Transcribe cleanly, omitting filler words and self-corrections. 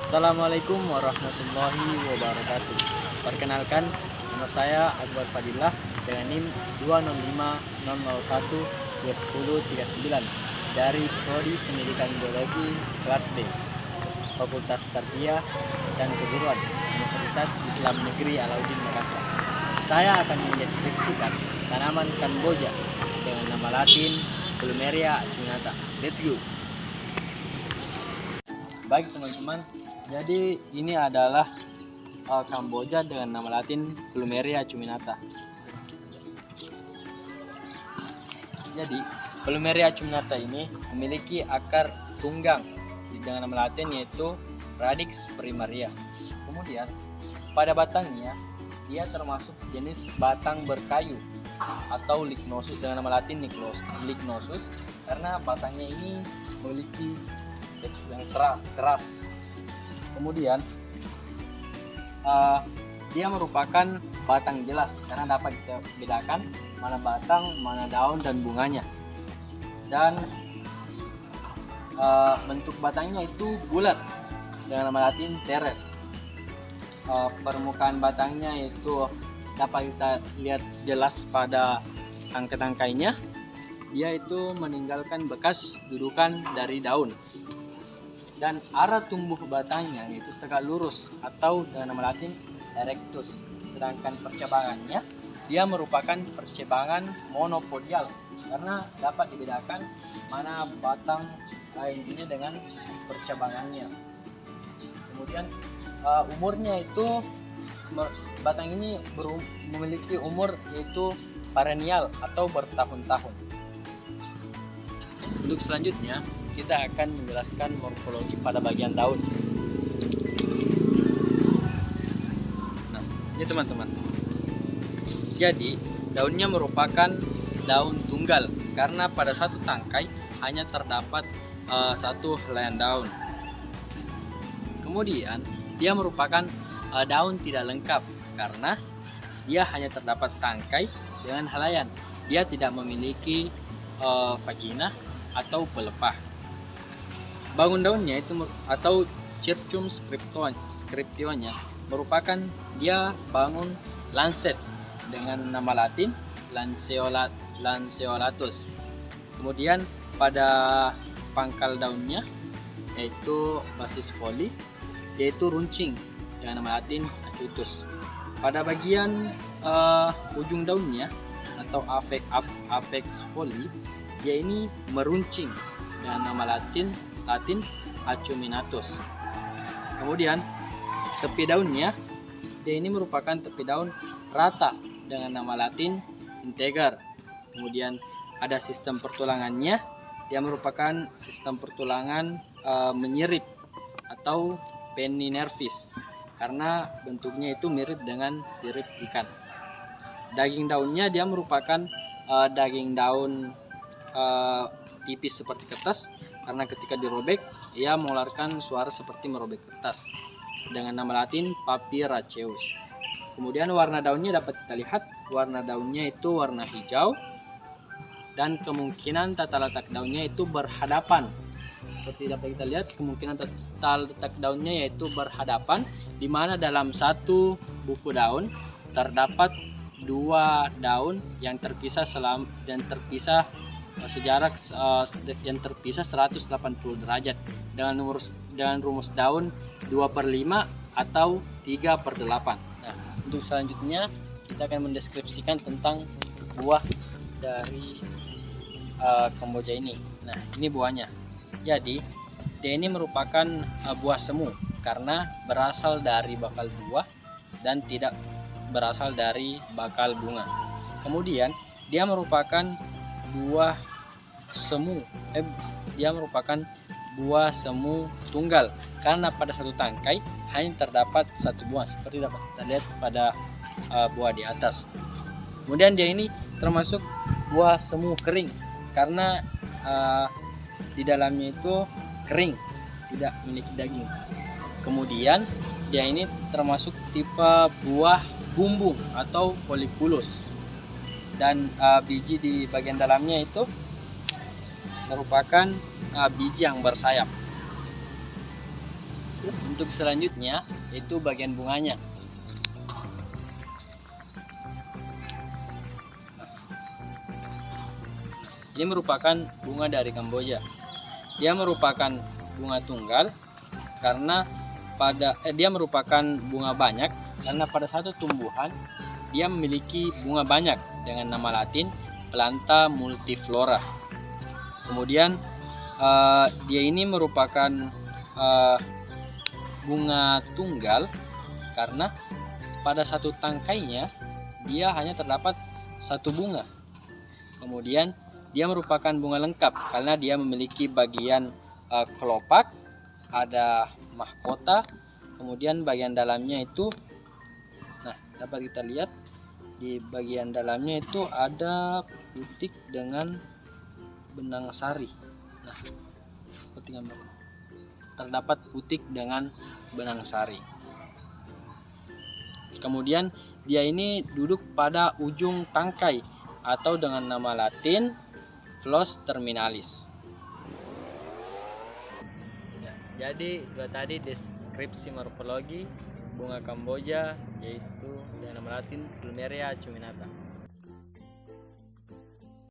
Assalamualaikum warahmatullahi wabarakatuh. Perkenalkan, nama saya Akbar Fadilah dengan NIM 265012139 dari Prodi Pendidikan Biologi kelas B, Fakultas Tarbiyah dan Keguruan, Universitas Islam Negeri Alauddin Makassar. Saya akan mendeskripsikan tanaman Kamboja dengan nama Latin Plumeria acuminata. Let's go. Baik teman-teman, jadi ini adalah Kamboja dengan nama Latin Plumeria acuminata. Jadi Plumeria acuminata ini memiliki akar tunggang dengan nama Latin yaitu Radix primaria. Kemudian pada batangnya dia termasuk jenis batang berkayu atau lignosus dengan nama Latin lignosus karena batangnya ini memiliki tekstur yang keras. Kemudian dia merupakan batang jelas karena dapat kita bedakan mana batang, mana daun dan bunganya. Dan bentuk batangnya itu bulat dengan nama Latin teres. Permukaan batangnya itu dapat kita lihat jelas pada tangkai-tangkainya. Dia itu meninggalkan bekas dudukan dari daun. Dan arah tumbuh batangnya itu tegak lurus atau dengan nama Latin erectus. Sedangkan percabangannya dia merupakan percabangan monopodial karena dapat dibedakan mana batang intinya dengan percabangannya. Kemudian umurnya itu batang ini memiliki umur yaitu perennial atau bertahun-tahun. Untuk selanjutnya kita akan menjelaskan morfologi pada bagian daun. Nah, ini teman-teman. Jadi, daunnya merupakan daun tunggal karena pada satu tangkai hanya terdapat satu helaian daun. Kemudian, dia merupakan daun tidak lengkap karena dia hanya terdapat tangkai dengan helaian. Dia tidak memiliki vagina atau pelepah. Bangun daunnya itu atau Circum scriptionnya merupakan dia bangun lancet dengan nama Latin Lanceolatus. Kemudian pada pangkal daunnya yaitu basis foli yaitu runcing dengan nama Latin acutus. Pada bagian ujung daunnya atau apex foli dia ini meruncing dengan nama Latin acuminatus. Kemudian tepi daunnya dia ini merupakan tepi daun rata dengan nama Latin integer. Kemudian ada sistem pertulangannya, dia merupakan sistem pertulangan menyirip atau penninervis karena bentuknya itu mirip dengan sirip ikan. Daging daunnya dia merupakan daging daun tipis seperti kertas karena ketika dirobek ia mengeluarkan suara seperti merobek kertas dengan nama Latin Papyraceus. Kemudian warna daunnya dapat kita lihat, warna daunnya itu warna hijau dan kemungkinan tata letak daunnya itu berhadapan. Seperti dapat kita lihat kemungkinan tata letak daunnya yaitu berhadapan, di mana dalam satu buku daun terdapat dua daun yang terpisah sejarak yang terpisah 180 derajat dengan rumus daun 2/5 atau 3/8. Nah, untuk selanjutnya kita akan mendeskripsikan tentang buah dari Kamboja ini. Nah, ini buahnya. Jadi, dia ini merupakan buah semu karena berasal dari bakal buah dan tidak berasal dari bakal bunga. Kemudian, dia merupakan buah semu tunggal karena pada satu tangkai hanya terdapat satu buah seperti dapat kita lihat pada buah di atas. Kemudian dia ini termasuk buah semu kering karena di dalamnya itu kering, tidak memiliki daging. Kemudian dia ini termasuk tipe buah bumbung atau foliculus. Dan biji di bagian dalamnya itu merupakan biji yang bersayap. Untuk selanjutnya yaitu bagian bunganya. Ini merupakan bunga dari Kamboja. Dia merupakan bunga tunggal karena dia merupakan bunga banyak karena pada satu tumbuhan dia memiliki bunga banyak dengan nama latin Planta multiflora. Kemudian dia ini merupakan bunga tunggal karena pada satu tangkainya dia hanya terdapat satu bunga. Kemudian dia merupakan bunga lengkap karena dia memiliki bagian kelopak, ada mahkota, kemudian bagian dalamnya itu, nah dapat kita lihat di bagian dalamnya itu ada putik dengan benang sari. Nah, seperti gambar, terdapat putik dengan benang sari. Kemudian dia ini duduk pada ujung tangkai atau dengan nama latin Phlos terminalis. Ya, jadi itu tadi deskripsi morfologi bunga Kamboja, yaitu dengan nama latin Plumeria acuminata.